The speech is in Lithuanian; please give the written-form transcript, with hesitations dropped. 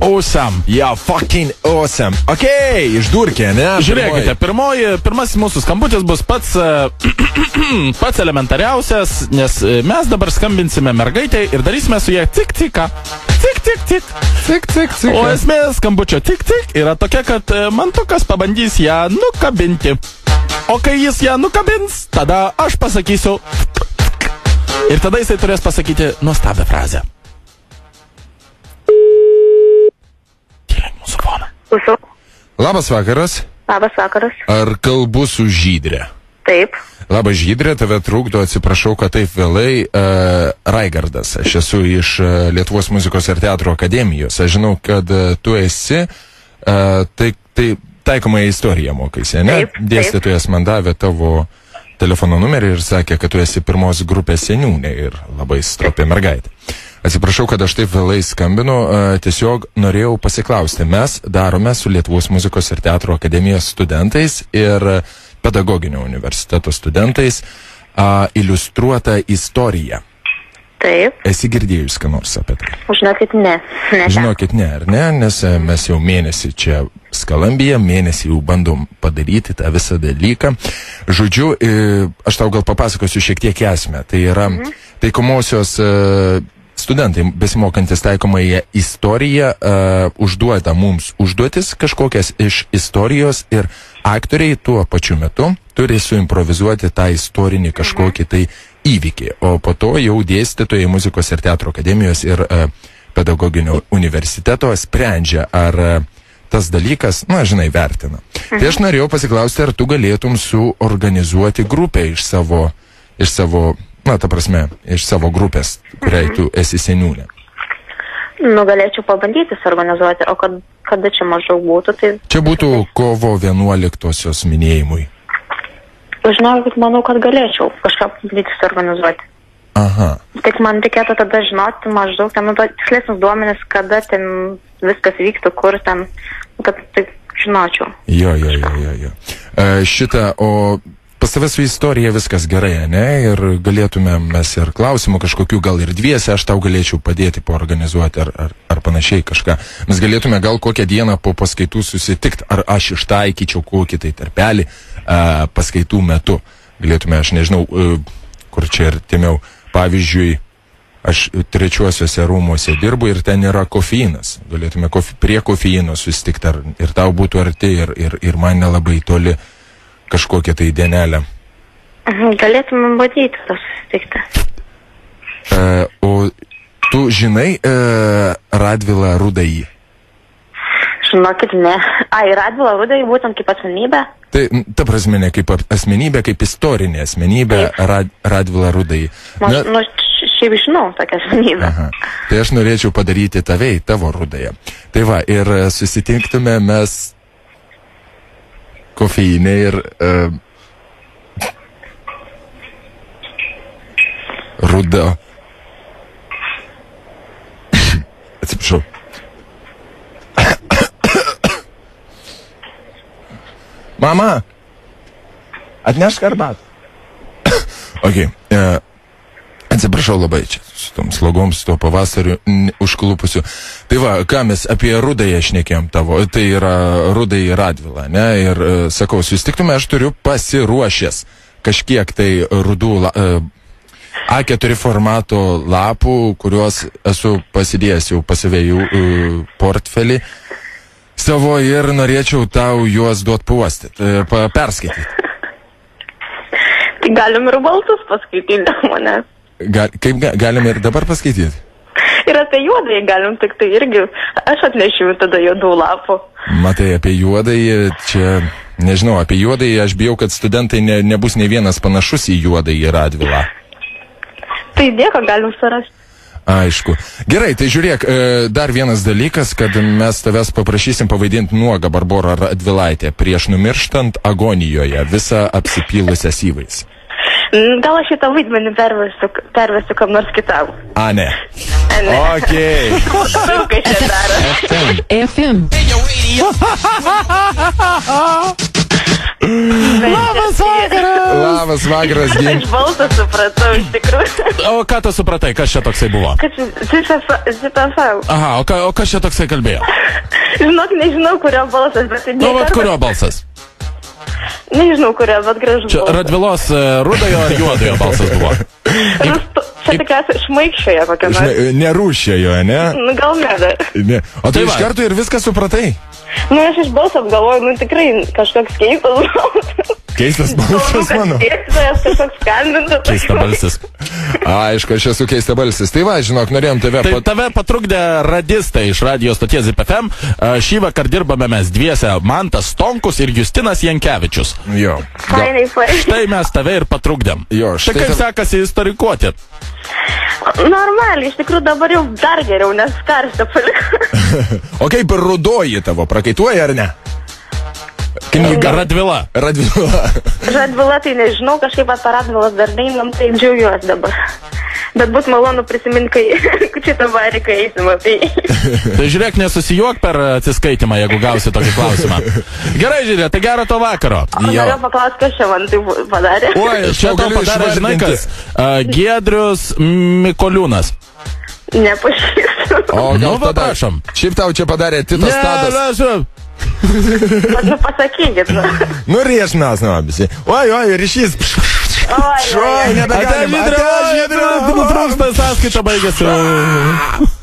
Awesome. Yeah, fucking awesome. Okay, išdurkė, ne? Žiūrėkite, pirmasis mūsų skambutis bus pats elementariausias, nes mes dabar skambinsime mergaitei ir darysime su jie tik-tiką. Tik-tik-tik. Tik-tik-tik. O esmė skambučio tik-tik yra tokia, kad mantukas pabandys ją nukabinti. O kai jis ją nukabins, tada aš pasakysiu ir tada jisai turės pasakyti nuostabią frazę. Labas vakaras. Labas vakaras. Ar kalbu su Žydre? Taip. Labas Žydre, tave trukdo, atsiprašau, kad taip vėlai. Raigardas, aš esu iš Lietuvos muzikos ir teatro akademijos. Aš žinau, kad tu esi, tai taikomąją istoriją mokaisi, ne? Taip. Dėstytojas man davė tavo telefono numerį ir sakė, kad tu esi pirmos grupės seniūnė ir labai stropė mergaitė. Atsiprašau, kad aš taip vėlai skambinu, tiesiog norėjau pasiklausti. Mes darome su Lietuvos muzikos ir teatro akademijos studentais ir pedagoginio universiteto studentais iliustruotą istoriją. Taip. Esi girdėjus, ką nors apie tai? Žinokit, ne. Žinokit, ne, ar ne? Nes mes jau mėnesį čia Skalambija, mėnesį jau bandom padaryti tą visą dalyką. Žodžiu, aš tau gal papasakosiu šiek tiek esmę. Tai yra taikomosios studentai, besimokantis taikomąją istoriją, užduoda mums užduotis kažkokias iš istorijos ir aktoriai tuo pačiu metu turi suimprovizuoti tą istorinį kažkokį tai įvykį. O po to jau dėstytojai muzikos ir teatro akademijos ir pedagoginio universiteto sprendžia, ar tas dalykas, vertina. Tai aš norėjau pasiklausti, ar tu galėtum suorganizuoti grupę iš savo iš savo grupės, kuriai tu esi seniūnė. Galėčiau pabandyti suorganizuoti, o kada čia maždaug būtų, tai... Čia būtų kovo 11-osios minėjimui. Žinau, manau, kad galėčiau kažką pabandyti suorganizuoti. Aha. Tik man reikėtų tada žinoti maždaug, tikslesnis duomenis, kada ten viskas vyktų, kur ten, kad taip žinočiau. Jo. O pas tave su istorija viskas gerai, ne? Ir galėtume mes ir klausimų kažkokių, gal ir dviese, aš tau galėčiau padėti paorganizuoti ar panašiai kažką. Mes galėtume gal kokią dieną po paskaitų susitikti, ar aš ištaikyčiau kokį tai tarpelį paskaitų metu. Galėtume, aš nežinau, kur čia ir timiau. Pavyzdžiui, aš trečiuosiuose rūmuose dirbu ir ten yra kofeinas. Galėtume prie kofeino susitikti ir tau būtų arti ir man nelabai toli kažkokią tai dienelę. Galėtume bandyti susitikti. O tu žinai Radvilą Rudąjį? Žinokit, ne. Radvilą Rudąjį būtent kaip asmenybę? Tai, ta prasme, ne kaip asmenybė, kaip istorinė asmenybė Radvilą Rudąjį. Šiaip žinau tokią asmenybę. Aha. Tai aš norėčiau padaryti tavo Rudąją. Tai va, ir susitiktume mes kofeinė ir ruda. Atsiprašau. Mama, atnešk arbatą. Ok, atsiprašau labai čia su tom slogom, su to pavasariu užklupusiu. Tai va, ką mes apie Rudąją šnekėjom tavo, tai yra Rudąjį Radvilą, ne? Ir sakau, susitiktume, aš turiu pasiruošęs kažkiek tai rudų A4 formato lapų, kuriuos esu pasidėjęs jau pasivėjų portfelį savo ir norėčiau tau juos duot puostyti, perskaityti. Tai galim ir balsus paskaityti manęs. Kaip galim ir dabar paskaityti? Ir apie juodąjį galim, tik tai irgi aš atnešiu tada juodų lapų. Matai, apie juodąjį čia, nežinau, apie juodąjį aš bijau, kad studentai nebus nei vienas panašus į Juodąjį Radvilą. Tai dėka, galim surasti. Aišku. Gerai, tai žiūrėk, dar vienas dalykas, kad mes tavęs paprašysim pavaidinti nuogą Barborą Radvilaitę prieš numirštant agonijoje, visą apsipylusią syvais. Gal aš šitą vaidmenį pervesiu kam nors kitam. Ne. Okei. Daug kai čia daro. FM. Labas vakaras. Labas vakaras, Gink. Aš balsą supratau, iš tikrųjų. O ką tu supratai, kas čia toksai buvo? Kad Zitasau. Aha, o kas čia toksai kalbėjo? Žinok, nežinau, kurio balsas, bet tai Nu, vat kurio balsas? Nežinau, kurio, bet gražu Čia balsas. Radvilos rudojo ar juodojo balsas buvo? Čia tikriausiai šmaikščioje kokia nors. Nerūšėjo, ne? Nu, gal ne dar. Ne. O tai Tai iš va. karto ir viską supratai? Nu, aš iš balso apgalvoju, nu, tikrai kažkoks keistas balsas. Keistas balsas, mano. Dėstytojas kažkoks skambintas. Keista balsis. Aišku, aš esu keista balsis. Tai va, žinok, norėjom tave... Tai tave patrukdė radistai iš radio stoties ZIP-FM. Šį vakar dirbame mes dviese, Mantas Stonkus ir Justinas Jankevičius. Jo. Fainai, fainai. Štai mes tave ir patrukdėm. Jo, Tai štai kaip sekasi istorikuoti? Normaliai, iš tikrųjų dabar jau dar geriau, nes karštą paliko. O kaip rudoji tavo, prakaituoja ar ne? Knyga Radvila. Radvila. Radvila tai nežinau, kažkaip apie Radvilas dar neinam, tai džiaugiuosi dabar. Bet bus malonu prisiminti, kai šitą variką eisim apie jį. Tai žiūrėk, nesusijuok per atsiskaitimą, jeigu gausi tokį klausimą. Gerai, žiūrėk, tai gero to vakaro. Norėjau paklausti, kas čia man tai padarė. Oi, Čia tau padarė, žinai kas, Giedrius Mikoliūnas. Nepažįstu. O gal Nu, va, tada... prašom. Šiaip tau čia padarė Titas Tadas. Prašom. Nu, pasakykit. Nu, rieš mes, nu, visi. Oi, ryšys. Oi, Nebegalim. Ate, Žydrė, nutrūksta sąskaita baigėsi.